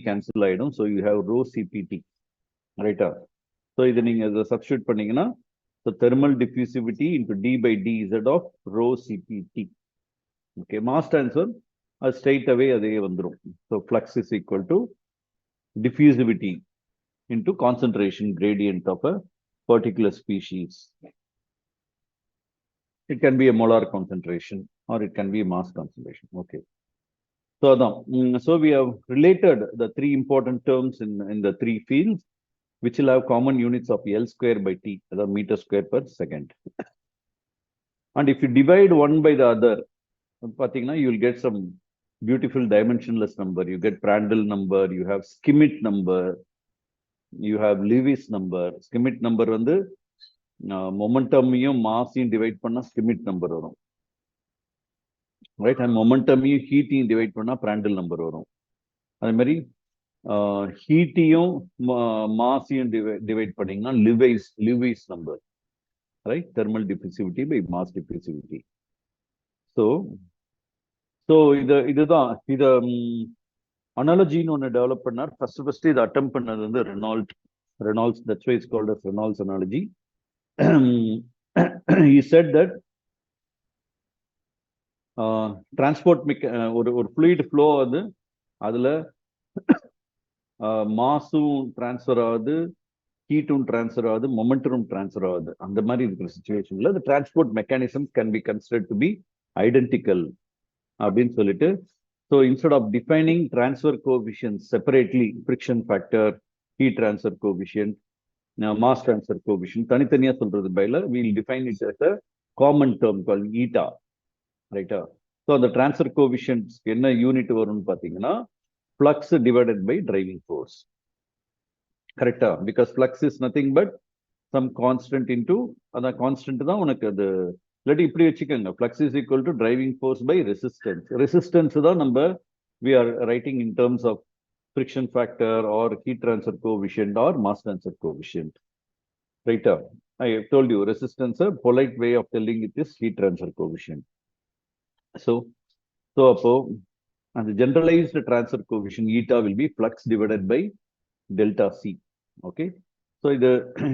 cancel ஆயிடும். So you have rho CPT, right? So இதை நீங்க substitute பண்ணீங்கன்னா, so thermal diffusivity into d by dz of rho CPT. Okay, mass transfer straight away அதே வந்துரும். So flux is equal to diffusivity into concentration gradient of a particular species. It can be a molar concentration or it can be a mass concentration. Okay. So we have related the three important terms in the three fields, which will have common units of L square by T, the meter square per second. And if you divide one by the other, you will get some beautiful dimensionless number. You get Prandtl number, you have Schmidt number, you have Lewis number. Schmidt number வந்து momentum-ஐயும் mass-ஐயும் divide பண்ணா Schmidt number வரும். Right? And momentum-ஐயும் heat-ஐயும் divide பண்ணா Prandtl number வரும். அதே மாதிரி heat-ஐயும் mass-ஐயும் divide பண்ணீங்கன்னா Lewis number. Right? Thermal diffusivity by mass diffusivity. So இதுதான் analogy ஒன்னு டெவலப் பண்ணார். ஃபர்ஸ்ட் இது அட்டெம்ப்ட் பண்ணது வந்து Reynolds. That's why it's called as Reynolds analogy. He said that transport ஒரு fluid flow அது அதுல மாஸும் டிரான்ஸ்ஃபர் ஆகுது, ஹீட்டும் டிரான்ஸ்ஃபர் ஆகுது, மொமெண்டம் டிரான்ஸ்ஃபர் ஆகுது. அந்த மாதிரி இருக்கிற சிச்சுவேஷன்ல the transport mechanisms can be considered to be identical அப்படின்னு சொல்லிட்டு, so instead of defining transfer coefficients separately, friction factor, heat transfer coefficient, mass transfer coefficient தனித்தனியா சொல்றது பைல we will define it as a common term called eta, right? So the transfer coefficients என்ன unit வரும்னு பாத்தீங்கன்னா flux divided by driving force, correct? Because flux is nothing but some constant into அந்த constant தான் உனக்கு அது இல்லாட்டி இப்படி வச்சுக்கோங்க, flux is equal to driving force by resistance தான் நம்ம we are writing in terms of friction factor or heat transfer coefficient or mass transfer coefficient, right? I have told you resistance, a polite way of telling it is heat transfer coefficient. So அப்போ அந்த generalized transfer coefficient eta will be flux divided by delta C. Okay, so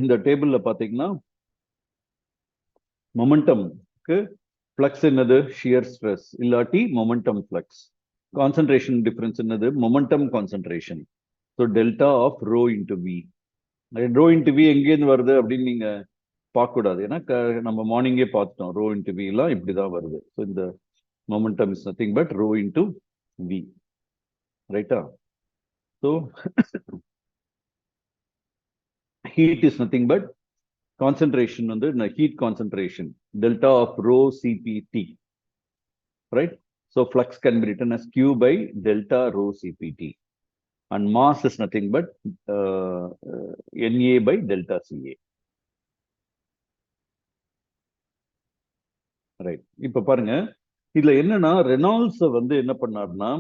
இந்த டேபிள்ல பாத்தீங்கன்னா மொமெண்டம்க்கு flux என்னது shear stress இல்லாட்டி momentum flux, concentration difference என்னது momentum concentration. So delta of rho into v. Rho into v எங்கேருந்து வருது அப்படின்னு நீங்க பார்க்கக்கூடாது, ஏன்னா நம்ம மார்னிங்கே பார்த்துட்டோம் ரோ இன்டு வி எல்லாம் இப்படிதான் வருது. ஸோ இந்த momentum is nothing but rho into V, ரைட்டா? So heat is nothing but concentration வந்து heat concentration, delta of rho CPT, right? So flux can be written as Q by delta rho CPT, and mass is nothing but NA by delta CA, right? இப்ப பாருங்க, இதுல என்னன்னா Reynolds வந்து என்ன பண்ணாருன்னா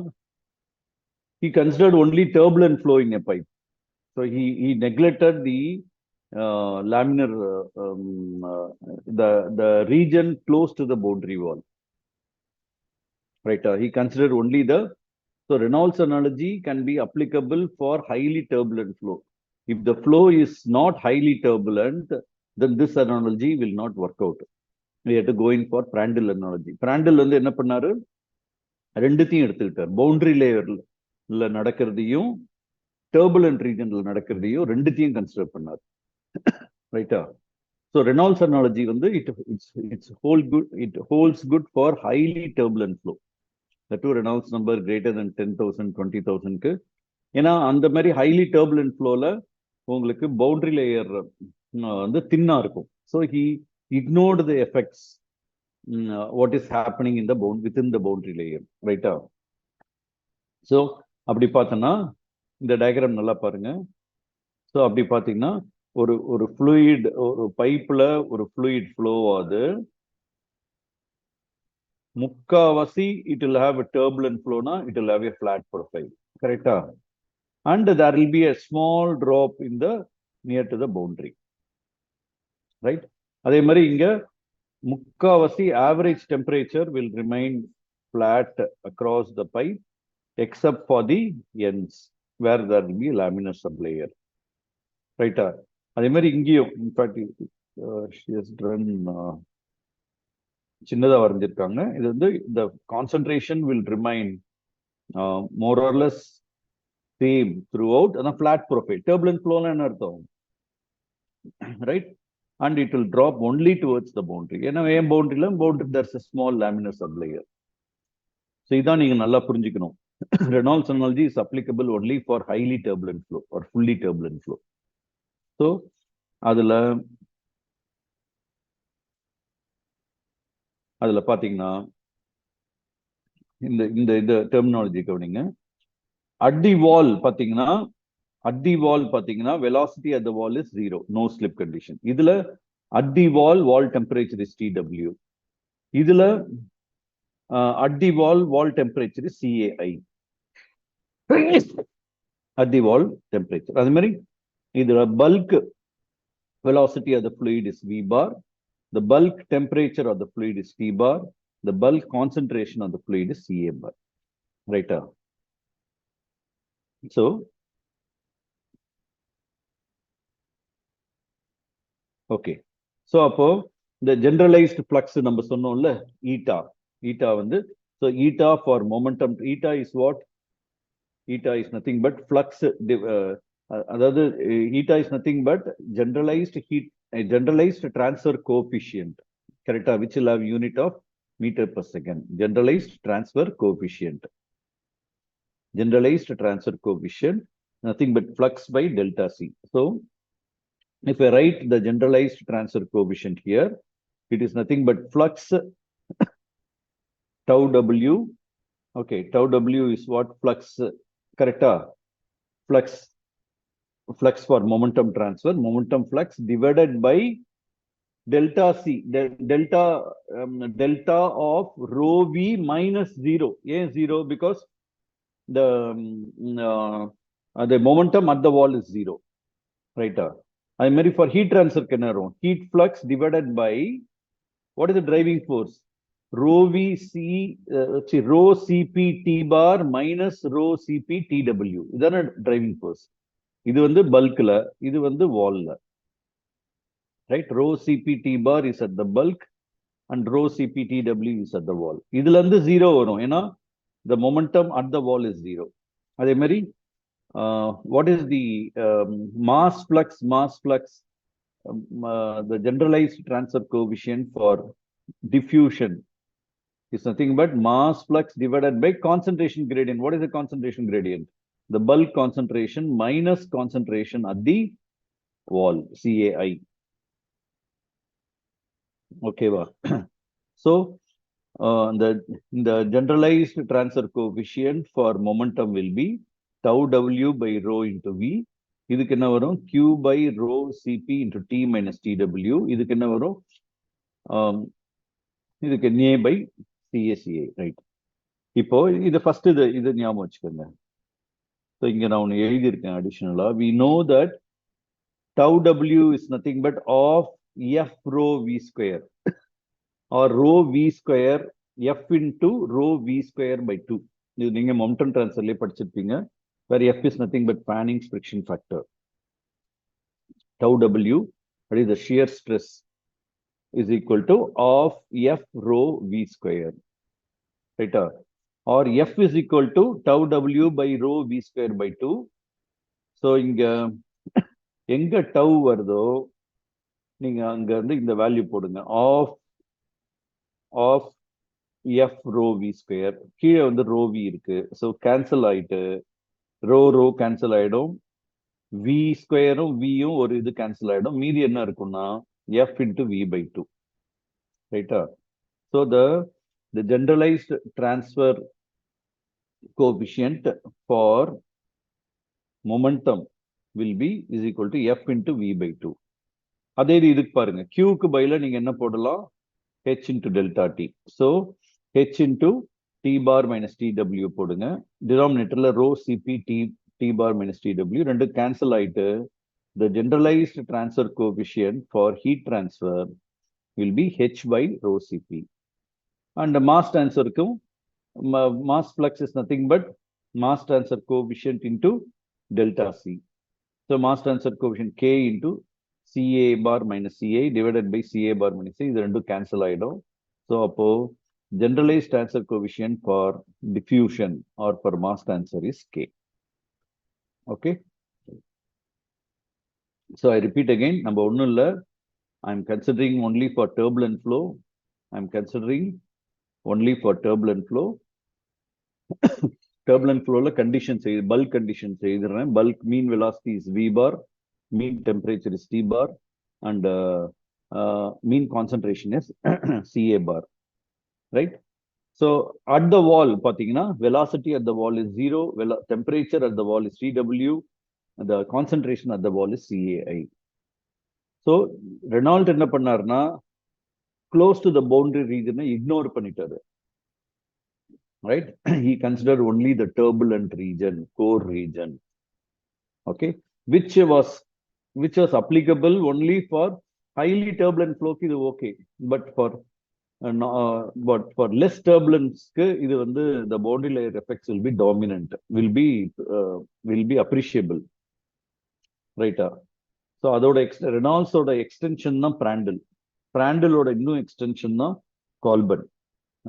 he considered only turbulent flow in a pipe. So he neglected the laminar, the region close to the boundary wall, right? He considered only so Reynolds analogy can be applicable for highly turbulent flow. If the flow is not highly turbulent, then this analogy will not work out. We have to go in for Prandtl analogy. Prandtl வந்து என்ன பண்ணாரு, ரெண்டுத்தையும் எடுத்துக்கிட்டார். Boundary லேயர்ல நடக்கிறதையும் turbulent regionல நடக்கிறதையும் ரெண்டுத்தையும் consider பண்ணார், ரைட்டா? So Reynolds analogy வந்து it holds good for highly turbulent flow. The two Reynolds number greater than 10,000 20,000க்கு, ஏன்னா அந்த மாதிரி highly turbulent flowல உங்களுக்கு பவுண்டரி லேயர் வந்து தின்னா இருக்கும். So he ignored the effects what is happening in the within the boundary layer, ரைட்டா? So அப்படி பார்த்தோன்னா இந்த டயக்ராம் நல்லா பாருங்க. ஸோ அப்படி பார்த்தீங்கன்னா ஒரு ஃப்ளூயிட், ஒரு பைப்ல ஒரு ஃப்ளூயிட் ஃப்ளோ ஆகுது, முக்காவாசி it will have a turbulent flowனா it will have a flat profile, கரெக்டா? and there will be a small drop in the near to the boundary, right? அதே மாதிரி இங்க முக்காவாசி average temperature will remain flat across the pipe except for the ends. where there will be a laminar sublayer. Right? அதே மாதிரி இங்கேயும் in fact she has done சின்னதா வரைஞ்சிருக்காங்க. இது வந்து the concentration will remain more or less same throughout and a flat profile. Turbulent flow என்ன அர்த்தம்? Right? And it will drop only towards the boundary. ஏன்னா ஏன் boundary there's a small laminar sublayer. So இதான் நீங்க நல்லா புரிஞ்சுக்கணும். Reynolds analogy is applicable only for highly turbulent flow or fully turbulent flow. So அதுல பாத்தீங்கன்னா இந்த terminology கவனிங்க. At the wall பாத்தீங்கன்னா velocity at the wall is 0, no slip condition. இதுல at the wall temperature is TW. இதுல at the wall temperature is CAI. At the wall temperature. அதே மாதிரி இதுல bulk velocity of the fluid is V bar. The bulk temperature of the fluid is T bar. The bulk concentration of the fluid is CA bar. Right? So, okay. So, the generalized flux number சொன்னோம்ல eta வந்து, so eta for momentum, eta is what? Eta is nothing but flux, அதாவது eta is nothing but generalized transfer coefficient, correct? Which will have unit of meter per second. Generalized transfer coefficient, nothing but flux by delta C. So if I write the generalized transfer coefficient here, it is nothing but flux tau W. Okay, tau W is what? Flux, correct? Flux for momentum transfer, momentum flux divided by delta C, delta of rho V minus 0. Yeah, 0 because the momentum at the wall is 0. Right? I mean, for heat transfer, heat flux divided by what is the driving force? Rho Cp T bar minus rho Cp Tw. This is a driving force. This is the bulk, this is the wall. Right? Rho Cp T bar is at the bulk and rho Cp Tw is at the wall. This is 0 varum, ena the momentum at the wall is 0. Adhe mari what is the mass flux? The generalized transfer coefficient for diffusion is nothing but mass flux divided by concentration gradient. What is the concentration gradient? The bulk concentration minus concentration at the wall, CAI. Okay, so the generalized transfer coefficient for momentum will be tau W by rho into V. இதுக்கு என்ன வரும்? Q by rho Cp into T minus TW. இதுக்கு என்ன வரும்? இதுக்கு A by CA, right? இப்போ இது first இது ஞாபகம் வச்சுக்கோங்க. So இங்க நான் ஒன்று எழுதியிருக்கேன் additionally. We know that tau W is nothing but of F rho V square or rho V square F into rho V square by 2. இது நீங்க momentum transferலயே படிச்சிருப்பீங்க, where F is nothing but Fanning's friction factor. Tau W, that is the shear stress, is equal to of F rho V square. Right? Or F is equal to tau W by rho V square by 2. So இங்க எங்க tau வருதோ நீங்க அங்க இருந்து இந்த value போடுங்க, of F rho V square. கீழே வந்து rho V இருக்கு, so கேன்சல் ஆயிட்டு rho கேன்சல் ஆயிடும், V ஸ்கொயரும் Vயும் ஒரு இது கேன்சல் ஆயிடும், மீதி என்ன இருக்கும்னா F into V by 2. Right? So the generalized transfer coefficient for momentum will be is equal to F into V by 2. அதே இதுக்கு பாருங்க, Q க்கு பதிலா நீங்க என்ன போடலாம்? H into delta T. So H into T bar minus TW போடுங்க. Denominatorல rho Cp T bar minus TW ரெண்டு cancel ஆயிட்டு the generalized transfer coefficient for heat transfer will be H by rho Cp. And the mass transfer mass flux is nothing but mass transfer coefficient into delta C. So mass transfer coefficient K into CA bar minus CA divided by CA bar minus C. இது ரெண்டும் cancel ஆயிடும். So அப்போ generalized transfer coefficient for diffusion or for mass transfer is K. Okay. So I repeat again, number ஒன்னும் இல்ல, I'm considering only for turbulent flow. I'm considering only for turbulent flow. Turbulent flow conditions, bulk conditions, bulk mean velocity is V bar, mean temperature is T bar, and mean concentration is CA bar, right? So at the wall, velocity at the wall is 0, temperature at the wall is TW, and the concentration at the wall is CAI. So Renault enna pannarna close to the boundary region ignore pannitaru. Right? He considered only the turbulent region, core region. Okay, which was applicable only for highly turbulent flow. Okay, but for less turbulence, the boundary layer effects will be dominant, will be appreciable, right? So அதோட Reynolds ஓட extension தான் Prandtl ஓட இன்னும் extension தான் Kolben,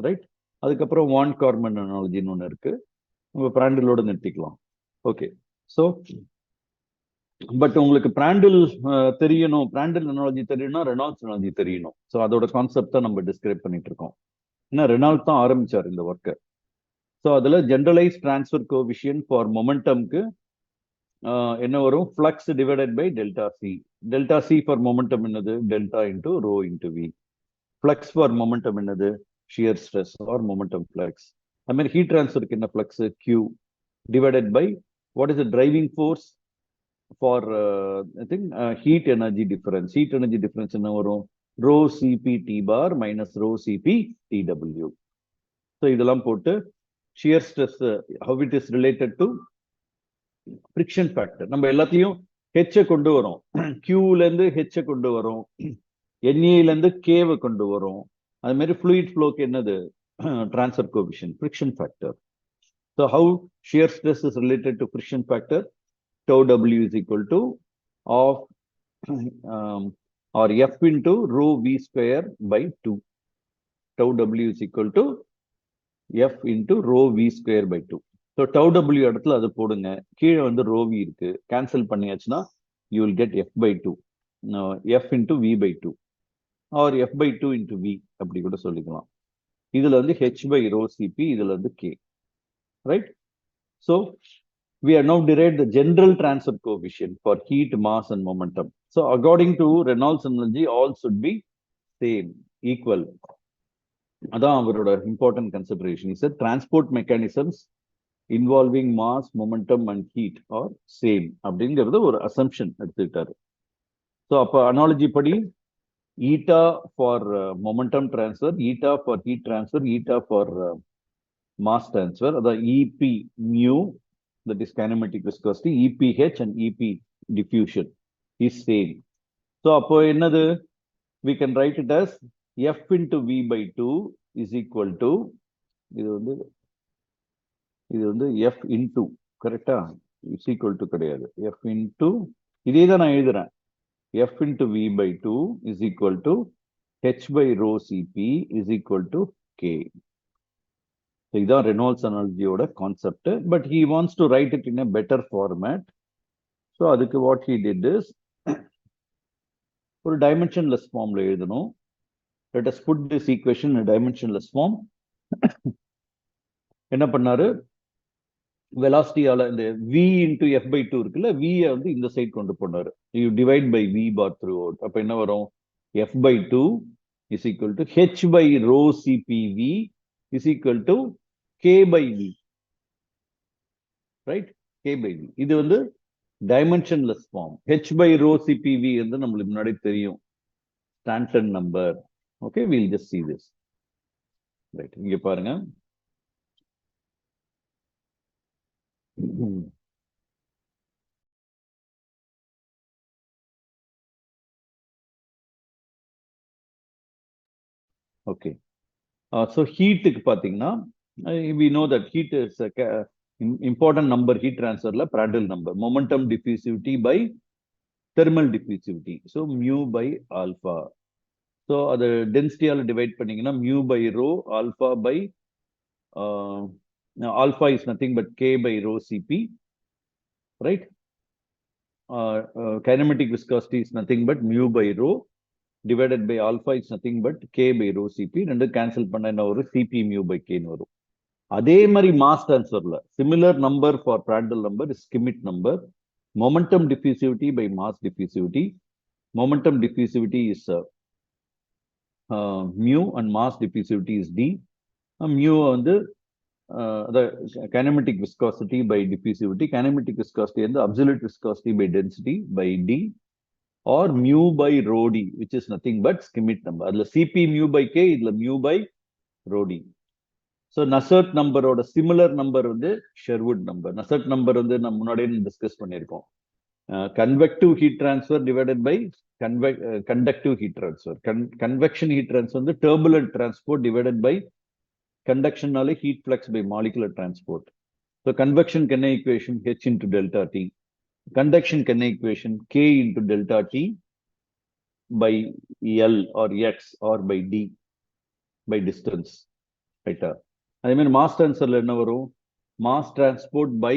right? அதுக்கப்புறம் வான் common அனாலஜின்னு ஒன்று இருக்கு, நம்ம பிராண்டிலோட நிறுத்திக்கலாம். ஓகே, ஸோ பட் உங்களுக்கு பிராண்டில் தெரியணும், பிராண்டில் அனாலஜி தெரியணும்னா ரெனால்ட்ஸ் அனாலஜி தெரியணும். ஸோ அதோட கான்செப்ட் தான் நம்ம டிஸ்கிரைப் பண்ணிட்டு இருக்கோம். ஏன்னா ரெனால்ட் தான் ஆரம்பிச்சார் இந்த ஒர்க்கை. ஸோ அதில் ஜென்ரலைஸ் டிரான்ஸ்ஃபர் கோஎஃபிஷியன்ட் ஃபார் மொமெண்டம்க்கு என்ன வரும், flux divided by delta C. Delta C for momentum என்னது, delta into rho into V. Flux for momentum என்னது, shear stress or momentum flux. I mean, heat transfer in a flux Q divided by what is the driving force for heat energy difference. Heat energy difference in our rho Cp T bar minus rho Cp Tw. So, idalam potu shear stress, how it is related to friction factor. நம்ம எல்லாத்தையும் H கொண்டு வரோம், Q ல இருந்து H கொண்டு வரோம், Na ல இருந்து K கொண்டு வரோம். அது மாதிரி fluid flow என்னது, transfer coefficient, friction factor. So how shear stress is related to friction factor? Tau W is equal to of or F into rho V square by 2. Tau W is equal to F into rho V square by 2. So tau W இடத்துல அது போடுங்க, கீழே வந்து rho V இருக்கு, cancel பண்ணியாச்சுன்னா you will get F by 2, F into V by 2. or F by 2 into V அப்படி கூட சொல்லிக்கலாம். இதுல வந்து H by rho Cp, இதுல வந்து K, right? So we are now derived the general transfer coefficient for heat, mass and momentum. So according to Reynolds analogy, all should be same, equal. அதான் அவரோட important consideration. He said transport mechanisms involving mass, momentum and heat are same அப்படிங்கிறது ஒரு assumption எடுத்துக்கிட்டாரு. So அப்ப analogy படி eta for momentum transfer, eta for heat transfer, eta for mass transfer, the EP mu, that is kinematic viscosity, EPH and EP diffusion is same. So appo என்னது, we can write it as F into V by 2 is equal to, இது வந்து F into, கரெக்டா, is equal to கிடையாது, F into, இதே தான் நான் எழுதுறேன், F into V by 2 is equal to H by rho Cp is equal to K. So, this is Reynolds analogy concept, but he wants to write it in a better format. So, what he did is, for a dimensionless form, let us put this equation in a dimensionless form. என்ன பண்ணாரு, velocity இந்த V into F by 2 இருக்குல்ல, V வந்து இந்த side கொண்டு போனாரு. You divide by V bar throughout. அப்ப என்ன வரும், F by 2 is equal to H by rho CPV is equal to K by V. Right? K by V. இது வந்து dimensionless form. H by rho CPV வந்து நம்மளுக்கு முன்னாடி தெரியும், Stanton number. Okay, we'll just see this. Right, இங்க பாருங்க. Okay, so heat we know that heat is important number heat transfer la Prandtl number. Momentum diffusivity by thermal diffusivity. So mu by alpha. So the density all divide panningina mu by rho, alpha by now alpha is nothing but k by rho Cp, right? Kinematic viscosity is nothing but mu by rho divided by alpha is nothing but k by rho Cp. And cancel panna enna varum Cp mu by k nu varum. அதே மாதிரி mass transferல similar number for Prandtl number is Schmidt number. Momentum diffusivity by mass diffusivity. Momentum diffusivity is mu and mass diffusivity is d. Mu வந்து the kinematic viscosity by diffusivity. Kinematic viscosity and the absolute viscosity by density by d, or mu by rho d, which is nothing but Schmidt number. அதுல Cp mu by k, இதுல mu by rho d. So Nusselt number ஓட similar number வந்து Sherwood number. Nusselt number வந்து நம்ம முன்னாடியே discuss பண்ணியிருக்கோம். Convective heat transfer divided by conductive heat transfer. Convection heat transfer வந்து turbulent transport divided by conduction நாலே heat flux by molecular transport. So convection Kenne equation H into delta T. Conduction Kenne equation K into delta T by L or X or by D by distance. Right? அதே மாதிரி mass டிரான்ஸ்ஃபர்ல என்ன வரும்? Mass transport by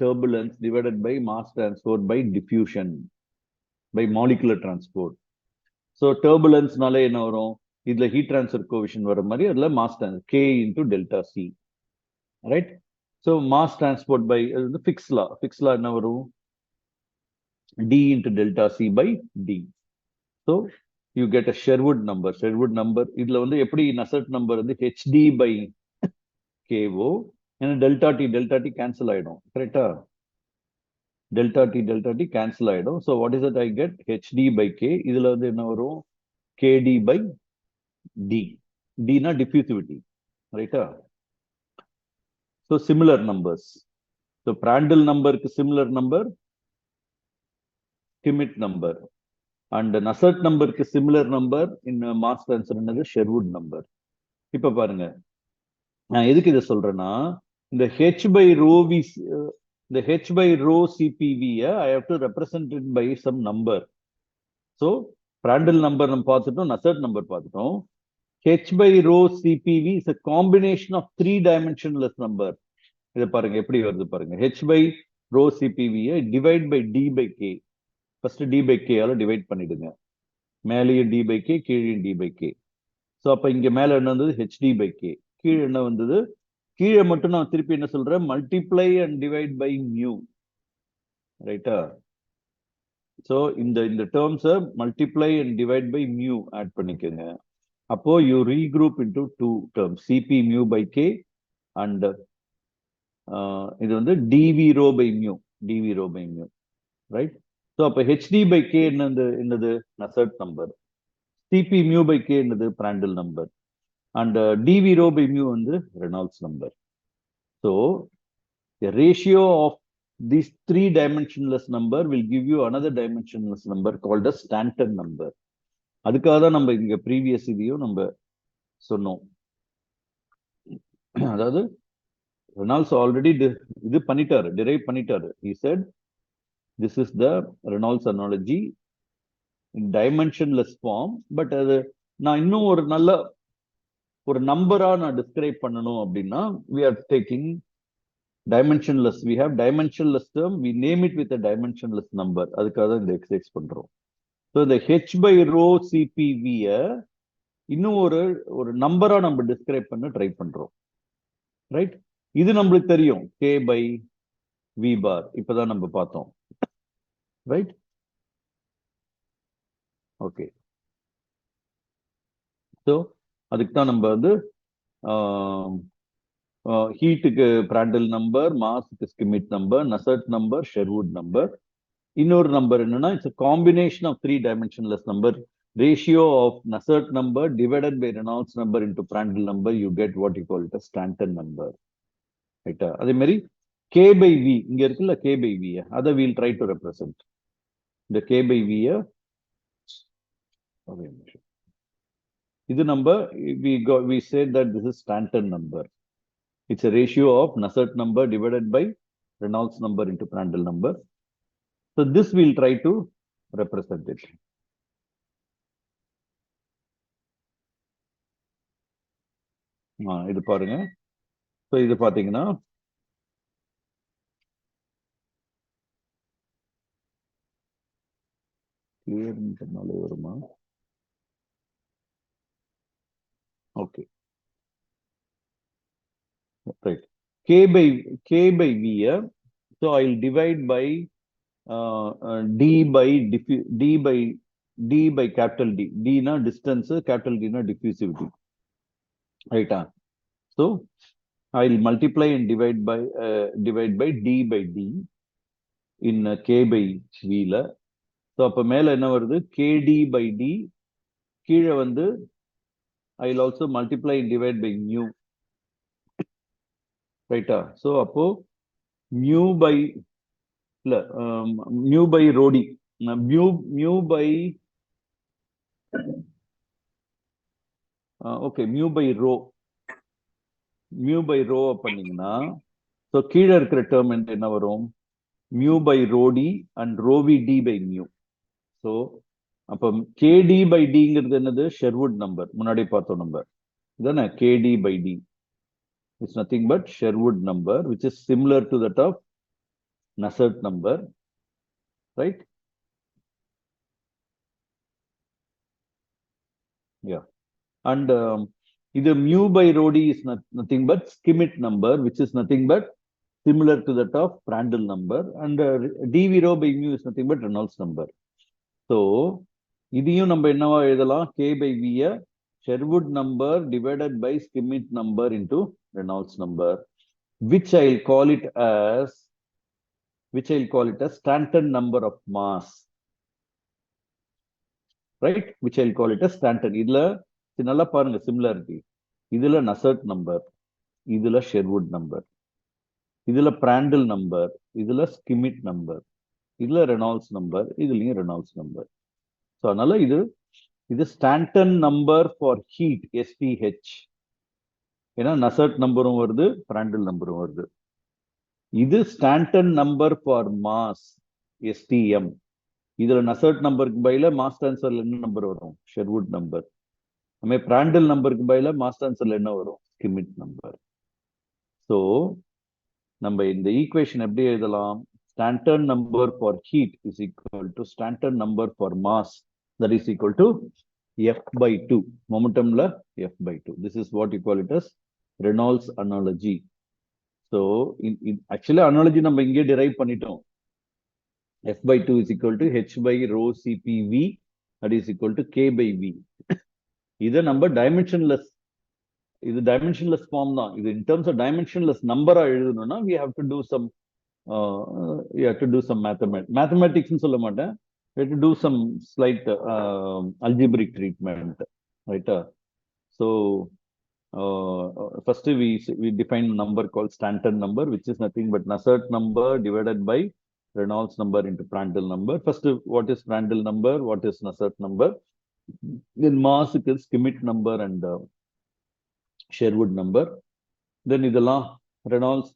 turbulence divided by mass transport by diffusion by molecular transport. So டர்புலன்ஸ்னாலே என்ன வரும்? இதுல heat transfer coefficient வர மாதிரி அதுல mass K into delta C, right? So mass transport by ஃபிக்ஸ்லா என்ன வரும்? D into delta C by D. So you get a Sherwood number. Sherwood number இதுல வந்து எப்படி நசட் நம்பர் வந்து HD by KO and delta t cancel ஆயிடும், கரெக்டா? delta t cancel ஆயிடும். So what is it I get? HD by K. இதுல வந்து என்ன வரும்? KD by D. D na diffusivity, ரைட்டா? So similar numbers. So Prandtl number க்கு similar number Schmidt number, and Nusselt number க்கு similar number in mass transfer என்னது Sherwood number. இப்ப பாருங்க, நான் எதுக்கு இதை சொல்றேன்னா, இந்த h by rho v, இந்த h by rho cpv I have to represent it by some number. So Prandtl number நம்ம பார்த்துட்டோம், Nusselt number பார்த்துட்டோம். h by rho cpv is a combination of three dimensionless number. இதை பாருங்க எப்படி வருது பாருங்க. h by rho cpv divide by d by k. First d by k ஆல divide பண்ணிடுங்க. மேலேயும் d by k, கீழேயும் d by k. ஸோ அப்ப இங்க மேல என்ன வந்தது? hd by k. கீழே என்ன வந்தது? கீழே மட்டும் நான் திருப்பி என்ன சொல்றேன்? Multiply and divide by mu, ரைட்டா? சோ இந்த டேர்ம்ஸை multiply and divide by mu add பண்ணிக்கோங்க. அப்போ you regroup into two terms, CP mu by K and இது வந்து DV rho by mu, DV rho by mu, right? So அப்போ HD by K என்னது? Nusselt number. CP mu by K என்னது? Prandtl number. And dv rho by mu வந்து Reynolds number. So the ratio of these three dimensionless number will give you another dimensionless number called as Stanton number. அதுக்காக தான் நம்ம இங்க previous இதையும் நம்ம சொன்னோம். அதாவது Reynolds already இது பண்ணிட்டாரு, derive பண்ணிட்டாரு. He said this is the Reynolds analogy in dimensionless form. But அது நான் இன்னும் ஒரு நல்ல ஒரு நம்பரா நான் டிஸ்கிரைப் பண்ணணும் அப்படின்னா we are taking dimensionless. We have dimensionless term, we name it with a dimensionless number. அதுக்காக தான் இந்த எக்ஸசைஸ் பண்றோம். ஸோ இந்த h by rho cpv இன்னும் ஒரு நம்பரா நம்ம டிஸ்கிரைப் பண்ண ட்ரை பண்றோம், ரைட்? இது நம்மளுக்கு தெரியும், k by v bar. இப்பதான் நம்ம பார்த்தோம், ரைட்? ஓகே. ஸோ அதுக்கு தான் நம்ம வந்து ஹீட்டுக்கு Prandtl நம்பர், மாஸுக்கு Schmidt number, Nusselt number, Sherwood number. இன்னொரு நம்பர் என்னன்னா, it's a combination of three dimensionless number. Ratio of Nusselt number divided by Reynolds number into Prandtl number, you get what you call it as Stanton number, ரைட்டா? அதே மாதிரி k by v இங்க இருக்குல்ல, k by v அதை we'll try to represent. இந்த k by v இது நம்ம we said that this is Stanton number. It's a ratio of Nusselt number divided by Reynolds number into Prandtl number. So this we'll try to represent it. இது பாருங்க. So இது பாத்தீங்கன்னா கிளியர்னாலே வருமா? Okay. Right. K by V. So I'll divide by D by capital D. D na distance, capital D na diffusivity. Right. So I'll multiply and divide by D by D in K by V. So அப்ப மேல என்ன வருது? KD by D. கீழே வந்து I'll also multiply and divide by mu. Right. So அப்போ mu by rho D. Mu by okay, mu by rho பண்ணீங்கன்னா so கீழே இருக்கிற டேர்ம் என்ன வரும்? mu by rho D and rho V D by mu. So அப்ப KD by Dங்கிறது என்னது? Sherwood number. முன்னாடி பார்த்தோம் நம்பர் இதானே. KD by D is nothing but Sherwood number, which is similar to that of Nusselt number, right? Yeah. And the mu by rho D is nothing but Schmidt number, which is nothing but similar to that of Prandtl number. And dV rho by mu is nothing but Reynolds number. So இதையும் நம்ம என்னவா எழுதலாம்? K by V Sherwood number divided by Schmidt number into Reynolds number, which I'll call it as Stanton number of mass, right? Which I'll call it as Stanton. இதுல நல்லா பாருங்க similarity. இதுல Nusselt number, இதுல Sherwood number, இதுல Prandtl number, இதுல Schmidt number, இதுல Reynolds number, இதுலயும் Reynolds number. So அதனால இது Stanton number for heat, SPH. ஏன்னா Nusselt நம்பரும் வருது, Prandtl நம்பரும் வருது. இது Stanton number for mass, STM. இதுல Nusselt நம்பருக்கு பதிலா மாஸ் ட்ரான்ஸ்ஃபர்ல என்ன நம்பர் வரும்? Sherwood number. நம்ம Prandtl நம்பருக்கு பதிலா மாஸ் ட்ரான்ஸ்ஃபர்ல என்ன வரும்? Schmidt number. So நம்ம இந்த ஈக்குவேஷன் எப்படி எழுதலாம்? Stanton number for heat is equal to Stanton number for mass, that is equal to F by 2. Momentumல F by 2. This is what you call it as Reynolds analogy. So actually analogy நம்ம இங்கே derive பண்ணிட்டோம். F by 2 is equal to H by rho CPV, that is equal to K by V. இதை நம்ம dimensionless form தான். இது in terms of dimensionless number எழுதணும்னா we have to do some mathematics சொல்ல மாட்டேன். We have to do some slight algebraic treatment, right? So first we define a number called Stanton number, which is nothing but Nusselt number divided by Reynolds number into Prandtl number. First, what is Prandtl number? What is Nusselt number? Then mass is Schmidt number and Sherwood number. Then இதெல்லாம் Reynolds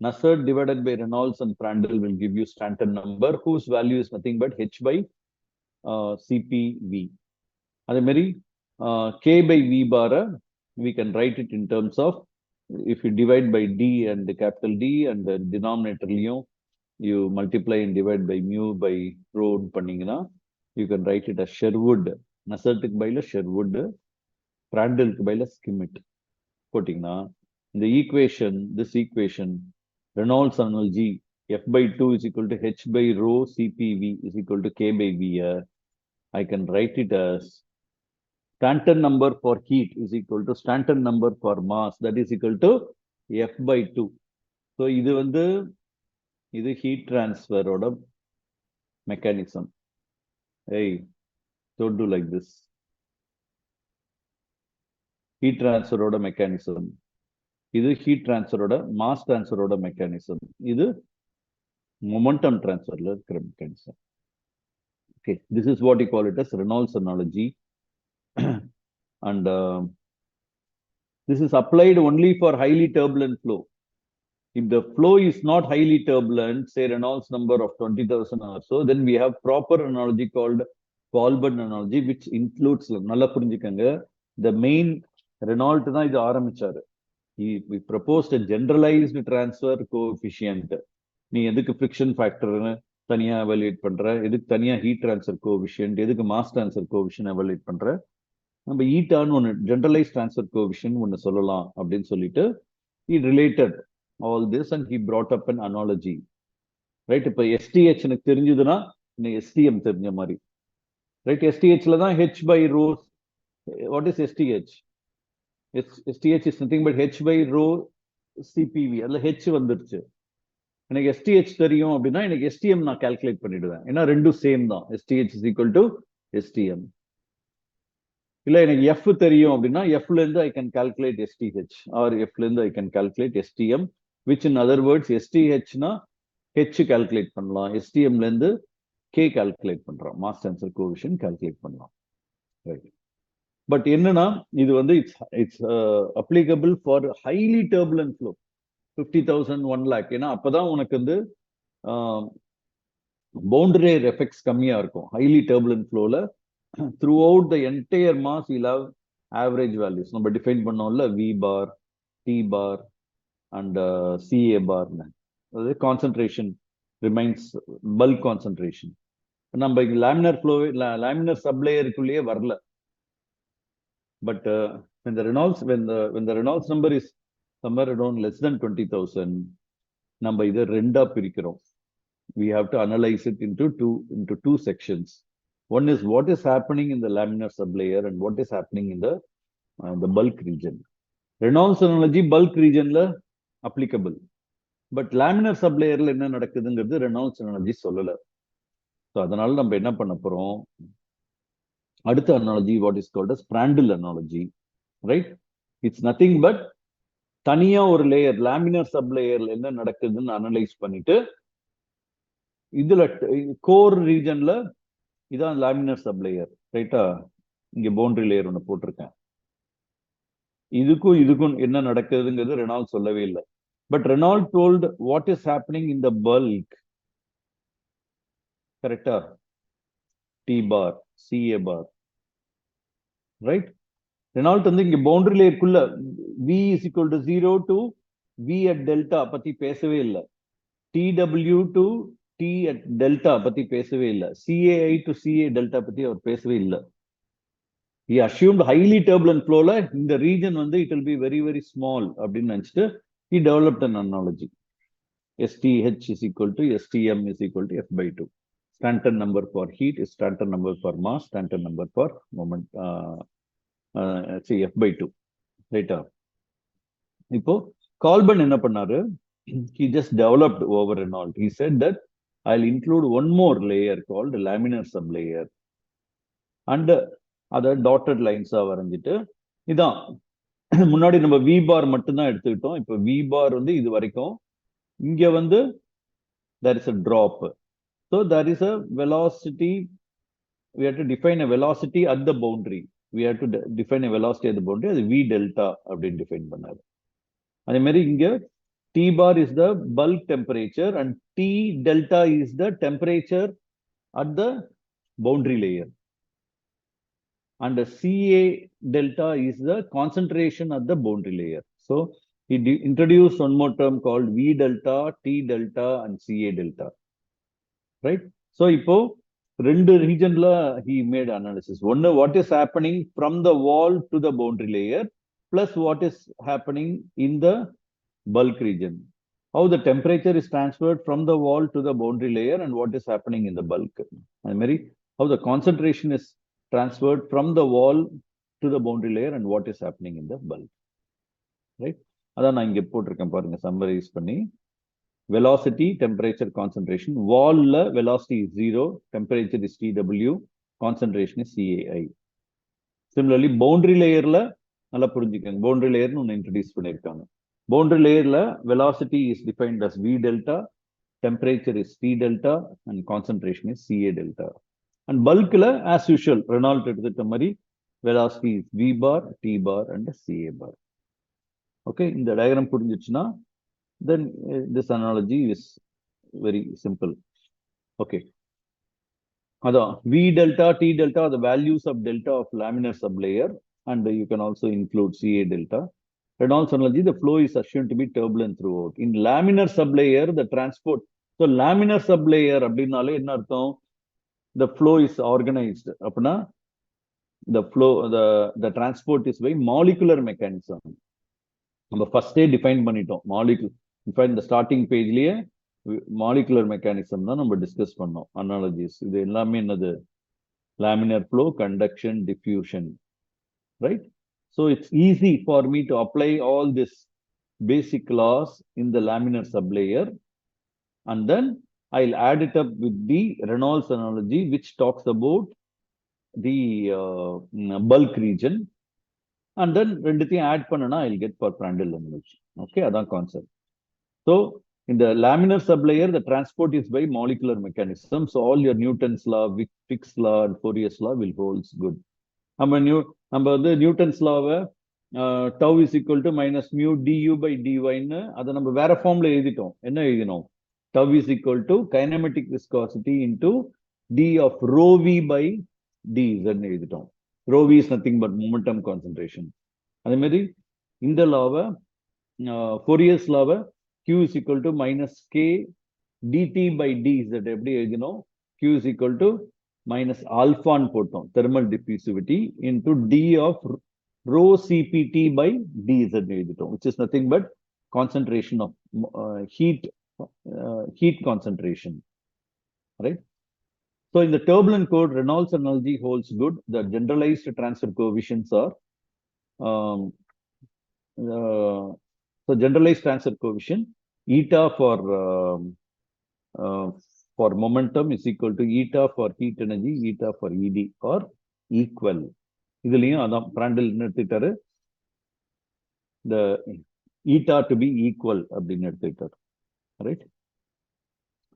Nusselt divided by Reynolds and Prandtl will give you Stanton number, whose value is nothing but H by CPV. அதே மாதிரி K by V bar, we can write it in terms of, if you divide by D and the capital D and the denominator you multiply and divide by mu by rho பண்ணீங்கன்னா, you can write it as Sherwood. Nusseltக்கு பதிலா Sherwood, Prandtl பதிலா Schmidt போட்டீங்கன்னா, இந்த this equation Reynolds analogy F by 2 is equal to H by rho CPV is equal to K by V. I can write it as Stanton number for heat is equal to Stanton number for mass, that is equal to F by 2. So இது heat transfer ஓட mechanism. Hey, don't do like this. Heat transfer ஓட mechanism. இது heat transfer ஓட mass transfer ஓட mechanism. இது momentum transfer இருக்கிற mechanism. Okay, this is what you call it as Reynolds analogy. And This is applied only for highly turbulent flow. If the flow is not highly turbulent, say Reynolds number of 20,000 or so, then we have proper analogy called Colburn analogy, which includes, நல்லா புரிஞ்சுக்கங்க, the main Reynolds தான் இது ஆரம்பிச்சாரு. We proposed a generalized transfer coefficient. நீ எதுக்கு friction factor தனியா evaluate பண்ற, எதுக்கு தனியா heat transfer coefficient, எதுக்கு mass transfer coefficient evaluate பண்ற, நம்ம ஈட்டான்னு ஒன்று generalized transfer coefficient ஒன்று சொல்லலாம் அப்படின்னு சொல்லிட்டு he related all this and he brought up an analogy. Right, இப்போ STH எனக்கு தெரிஞ்சதுன்னா எனக்கு STM தெரிஞ்ச மாதிரி. ரைட், STHல தான் h by rho. What is STH? STH is nothing but h by rho CPV. அதுல h வந்துருச்சு. எனக்கு STH தெரியும் அப்படின்னா எனக்கு STM நான் கால்குலேட் பண்ணிடுவேன். ஏன்னா ரெண்டும் சேம் தான். STH is equal to STM. இல்ல எனக்கு F தெரியும் அப்படின்னா F ல இருந்து I can calculate STH or F ல இருந்து I can calculate STM, which in other words STH னா H calculate பண்ணலாம், STM ல இருந்து K calculate பண்றோம், mass transfer coefficient calculate பண்ணலாம். ரைட், பட் என்னன்னா இது வந்து it's applicable for highly turbulent flow 50,000 1 lakh. ஏன்னா அப்பதான் உனக்கு வந்து boundary layer effects கம்மியா இருக்கும். highly turbulent flowல throughout the entire mass we'll have average values. நம்ம டிஃபைன் பண்ணோம்ல V bar, T bar and CA bar. அதாவது concentration remains bulk concentration. நம்ம லேமினார் ஃப்ளோ லேமினார் சப்லேயருக்குள்ளேயே வரல. But when the Reynolds number is somewhere around less than 20,000, நம்ம இதை ரெண்டா பிரிக்கிறோம். We have to analyze it into two sections. One is what is happening in the laminar sublayer and what is happening in the bulk region. Reynolds analogy bulk region la applicable, but laminar sublayer la enna nadakudungiradhu Reynolds analogy சொல்லல. So அதனால நம்ம என்ன பண்ண போறோம், அடுத்த analogy what is called as Prandtl analogy. Right, it's nothing but தனியா ஒரு layer laminar sublayer ல என்ன நடக்குதுன்னு அனலைஸ் பண்ணிட்டு இதுல கோர் ரீஜன்ல இதான் லேமினார் சப்லேயர். ரைட்டா, இங்க பவுண்டரி லேயர் ஒன்று போட்டிருக்கேன். இதுக்கும் என்ன நடக்குதுங்கிறது ரெனால்ட் சொல்லவே இல்லை. But Reynold told what is happening in the bulk. கரெக்டா, T bar CA bar. Right, Reynold வந்து இங்க பவுண்டரி லேயருக்குள்ள V is equal to 0 to V at delta பத்தி பேசவே இல்லை. TW to T at delta பத்தி பேசவே இல்லை. CAI to CA delta பத்தி அவர் பேசவே இல்லை. He assumed highly turbulent flowல இந்த ரீஜன் வந்து it will be very very small அப்படின்னு நினைச்சிட்டு he developed an analogy. STH is equal to STM is equal to F by 2. Stanton number for heat is Stanton number for mass, Stanton number for moment, say F by 2. ரைட்டா, இப்போ கால்பன் என்ன பண்ணாரு, he just developed over Reynolds. He said that I'll include one more layer called laminar sublayer and other dotted lines வரைஞ்சிட்டு இதான் முன்னாடி நம்ம V bar மட்டும்தான் எடுத்துக்கிட்டோம். இப்போ V bar வந்து இது வரைக்கும் இங்க வந்து there is a drop, so there is a velocity. We have to define a velocity at the boundary. We have to define a velocity at the boundary. அது V delta அப்படின்னு define பண்ணாரு. அதே மாதிரி இங்க T bar is the bulk temperature and T delta is the temperature at the boundary layer. And the CA delta is the concentration at the boundary layer. So he introduced one more term called V delta, T delta and CA delta. Right? So இப்போ ரெண்டு ரீஜன்ல he made analysis. One, what is happening from the wall to the boundary layer plus what is happening in the bulk region. How the temperature is transferred from the wall to the boundary layer and what is happening in the bulk. And Mary, how the concentration is transferred from the wall to the boundary layer and what is happening in the bulk. Right? அதான் நான் இங்க போட்டிருக்கேன் பாருங்க, summarise பண்ணி. Velocity, temperature, concentration. Wall la velocity is 0, temperature is TW, concentration is CAI. Similarly, boundary layer la நல்லா புரிஞ்சுக்கங்க, boundary layer னு ஒன்று இன்ட்ரோடியூஸ் பண்ணியிருக்காங்க. Boundary layer la velocity is defined as V delta, temperature is T delta and concentration is CA delta. And bulk la as usual Reynolds எடுத்துட்ட மாதிரி velocity is V bar, T bar and CA bar. Okay, in the diagram புரிஞ்சிச்சுனா then this analogy is very simple. Okay, அதான் V delta, T delta are the values of delta of laminar sublayer, and you can also include CA delta. Reynolds analogy, the flow is assumed to be turbulent throughout. In laminar sublayer, the transport, so laminar sublayer அப்படினாலே என்ன அர்த்தம்? The flow is organized. அப்படின்னா the flow, the transport is by molecular mechanism. நம்ம ஃபர்ஸ்டே define பண்ணிட்டோம் molecular. In fact இந்த starting பேஜ்லயே molecular mechanism தான் நம்ம டிஸ்கஸ் பண்ணோம். அனாலஜிஸ் இது எல்லாமே என்னது? Laminar flow, conduction, diffusion, right? So it's easy for me to apply all this basic laws in the laminar sublayer, and then I'll add it up with the Reynolds analogy, which talks about the bulk region. And then ரெண்டுத்தையும் add பண்ணனா I'll get for Prandtl analogy. Okay, அதான் concept. So in the laminar sublayer, the transport is by molecular mechanism. So all your Newton's law, Fick's law, and Fourier's law will holds good. நம்ம வந்து Newton's law tau is equal to minus mu du by dy ன்னு அதை நம்ம வேற ஃபார்ம்ல எழுதிட்டோம். என்ன எழுதினோம்? Tau is equal to kinematic viscosity into d of rho v by dz ன்னு எழுதிட்டோம். Rho v is nothing but momentum concentration. அதே மாதிரி இந்த லாவை Fourier's law q is equal to minus k dt by dz எப்படி எழுதினோம்? q is equal to minus alpha ன்னு போட்டோம், thermal diffusivity, into d of rho cpt by dz எழுதிட்டோம், which is nothing but concentration of heat concentration, right? So in the turbulent code, Reynolds analogy holds good. The generalized transfer coefficients are so generalized transfer coefficient eta for momentum is equal to eta for heat energy, eta for ED, or equal. இதுலயும் அதான் Prandtl எடுத்துட்டாரு, the eta to be equal அப்படின்னு எடுத்துட்டாரு, right?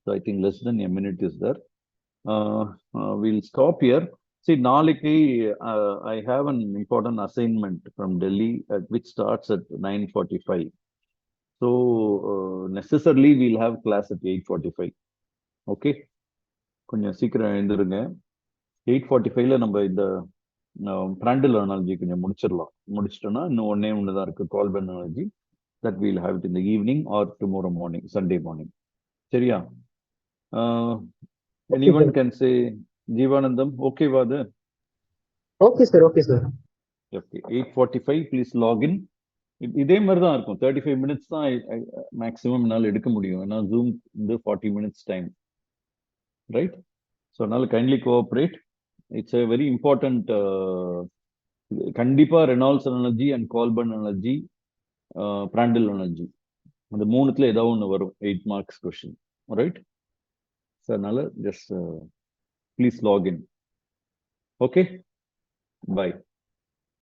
So I think less than a minute is there. We'll stop here. See, நாளைக்கு I have an important assignment from Delhi which starts at 9:45. So necessarily we'll have class at 8:45. Okay, கொஞ்சம் சீக்கிரம் எழுந்துருங்க. 8:45ல நம்ம இந்த Prandtl analogy கொஞ்சம் முடிச்சிட்டோம்னா இன்னும் ஒண்ணுதான் இருக்கு, Kolbe analogy, that we'll have it in the evening or tomorrow morning, Sunday morning. சரியா? Anyone can say Jeevanandam, okay வாது? Okay sir, okay sir. Okay, 8:45 please log in. இதே மாதிரி தான் இருக்கும், 35 minutes தான் மேக்ஸிமம் என்னால் எடுக்க முடியும், ஏன்னா ஜூம் வந்து 40 minutes டைம், ரைட்? ஸோ அதனால kindly cooperate. It's a very important கண்டிப்பா Reynolds analogy and Kolbe analogy, Prandtl analogy, அந்த மூணுத்துல ஏதாவது ஒன்று வரும் 8 marks கொஸ்டின், ரைட்? ஸோ அதனால just please log in. Okay, by.